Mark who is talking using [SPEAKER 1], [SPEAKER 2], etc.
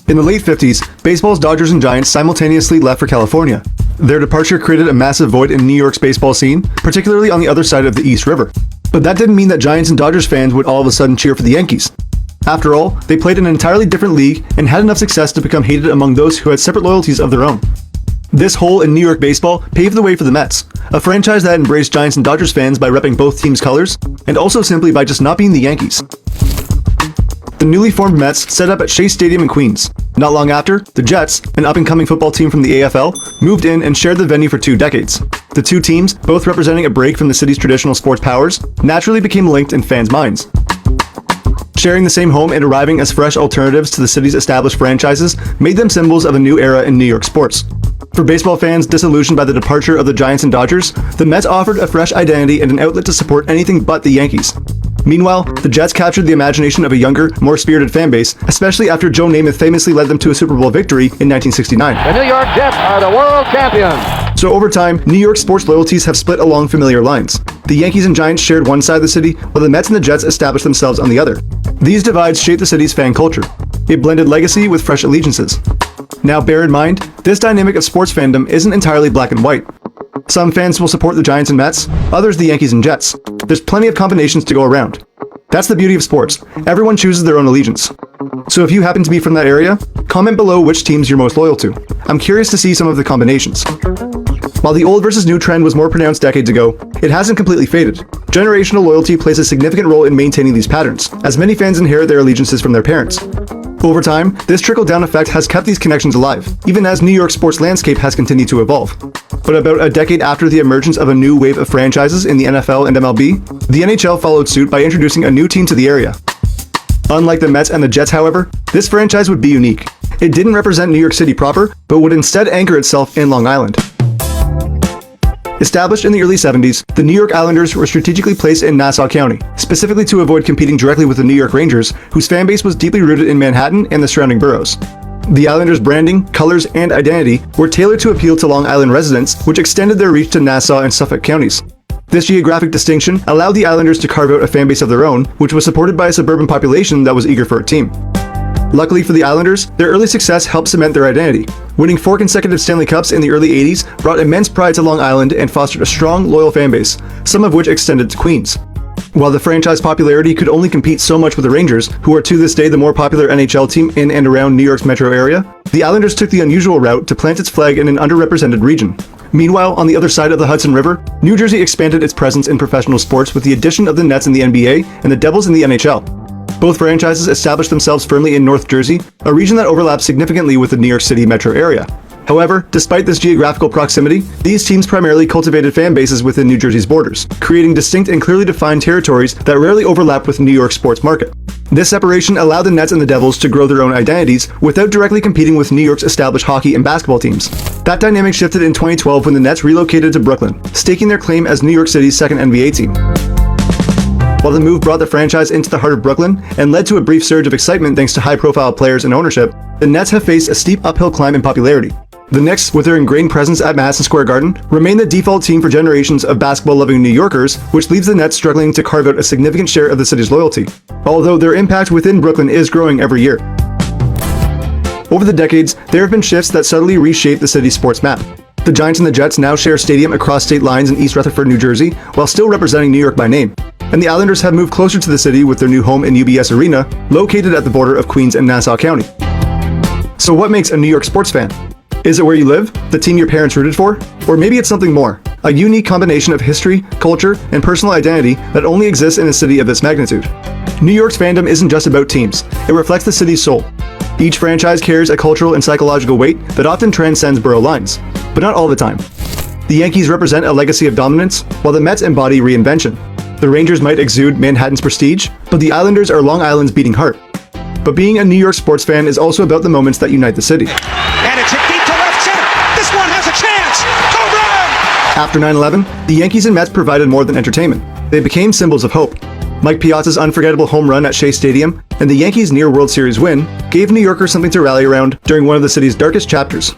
[SPEAKER 1] In the late 50s, baseball's Dodgers and Giants simultaneously left for California. Their departure created a massive void in New York's baseball scene, particularly on the other side of the East River. But that didn't mean that Giants and Dodgers fans would all of a sudden cheer for the Yankees. After all, they played in an entirely different league and had enough success to become hated among those who had separate loyalties of their own. This hole in New York baseball paved the way for the Mets, a franchise that embraced Giants and Dodgers fans by repping both teams' colors, and also simply by just not being the Yankees. The newly formed Mets set up at Shea Stadium in Queens. Not long after, the Jets, an up-and-coming football team from the AFL, moved in and shared the venue for 2 decades. The two teams, both representing a break from the city's traditional sports powers, naturally became linked in fans' minds. Sharing the same home and arriving as fresh alternatives to the city's established franchises made them symbols of a new era in New York sports. For baseball fans disillusioned by the departure of the Giants and Dodgers, the Mets offered a fresh identity and an outlet to support anything but the Yankees. Meanwhile, the Jets captured the imagination of a younger, more spirited fan base, especially after Joe Namath famously led them to a Super Bowl victory in 1969.
[SPEAKER 2] The New York Jets are the world champions!
[SPEAKER 1] So over time, New York sports loyalties have split along familiar lines. The Yankees and Giants shared one side of the city, while the Mets and the Jets established themselves on the other. These divides shaped the city's fan culture. It blended legacy with fresh allegiances. Now bear in mind, this dynamic of sports fandom isn't entirely black and white. Some fans will support the Giants and Mets, others the Yankees and Jets. There's plenty of combinations to go around. That's the beauty of sports. Everyone chooses their own allegiance. So if you happen to be from that area, comment below which teams you're most loyal to. I'm curious to see some of the combinations. While the old versus new trend was more pronounced decades ago, it hasn't completely faded. Generational loyalty plays a significant role in maintaining these patterns, as many fans inherit their allegiances from their parents. Over time, this trickle-down effect has kept these connections alive, even as New York's sports landscape has continued to evolve. But about a decade after the emergence of a new wave of franchises in the NFL and MLB, the NHL followed suit by introducing a new team to the area. Unlike the Mets and the Jets, however, this franchise would be unique. It didn't represent New York City proper, but would instead anchor itself in Long Island. Established in the early 70s, the New York Islanders were strategically placed in Nassau County, specifically to avoid competing directly with the New York Rangers, whose fan base was deeply rooted in Manhattan and the surrounding boroughs. The Islanders' branding, colors, and identity were tailored to appeal to Long Island residents, which extended their reach to Nassau and Suffolk counties. This geographic distinction allowed the Islanders to carve out a fan base of their own, which was supported by a suburban population that was eager for a team. Luckily for the Islanders, their early success helped cement their identity. Winning 4 consecutive Stanley Cups in the early 80s brought immense pride to Long Island and fostered a strong, loyal fan base, some of which extended to Queens. While the franchise popularity could only compete so much with the Rangers, who are to this day the more popular NHL team in and around New York's metro area, the Islanders took the unusual route to plant its flag in an underrepresented region. Meanwhile, on the other side of the Hudson River, New Jersey expanded its presence in professional sports with the addition of the Nets in the NBA and the Devils in the NHL. Both franchises established themselves firmly in North Jersey, a region that overlaps significantly with the New York City metro area. However, despite this geographical proximity, these teams primarily cultivated fan bases within New Jersey's borders, creating distinct and clearly defined territories that rarely overlap with the New York sports market. This separation allowed the Nets and the Devils to grow their own identities without directly competing with New York's established hockey and basketball teams. That dynamic shifted in 2012 when the Nets relocated to Brooklyn, staking their claim as New York City's second NBA team. While the move brought the franchise into the heart of Brooklyn and led to a brief surge of excitement thanks to high-profile players and ownership, the Nets have faced a steep uphill climb in popularity. The Knicks, with their ingrained presence at Madison Square Garden, remain the default team for generations of basketball-loving New Yorkers, which leaves the Nets struggling to carve out a significant share of the city's loyalty, although their impact within Brooklyn is growing every year. Over the decades, there have been shifts that subtly reshape the city's sports map. The Giants and the Jets now share a stadium across state lines in East Rutherford, New Jersey, while still representing New York by name. And the Islanders have moved closer to the city with their new home in UBS Arena, located at the border of Queens and Nassau County. So what makes a New York sports fan? Is it where you live? The team your parents rooted for? Or maybe it's something more, a unique combination of history, culture, and personal identity that only exists in a city of this magnitude. New York's fandom isn't just about teams, it reflects the city's soul. Each franchise carries a cultural and psychological weight that often transcends borough lines, but not all the time. The Yankees represent a legacy of dominance, while the Mets embody reinvention. The Rangers might exude Manhattan's prestige, but the Islanders are Long Island's beating heart. But being a New York sports fan is also about the moments that unite the city.
[SPEAKER 3] And it's hit deep to left center. This one has a chance. Home run!
[SPEAKER 1] After 9/11, the Yankees and Mets provided more than entertainment. They became symbols of hope. Mike Piazza's unforgettable home run at Shea Stadium and the Yankees' near World Series win gave New Yorkers something to rally around during one of the city's darkest chapters.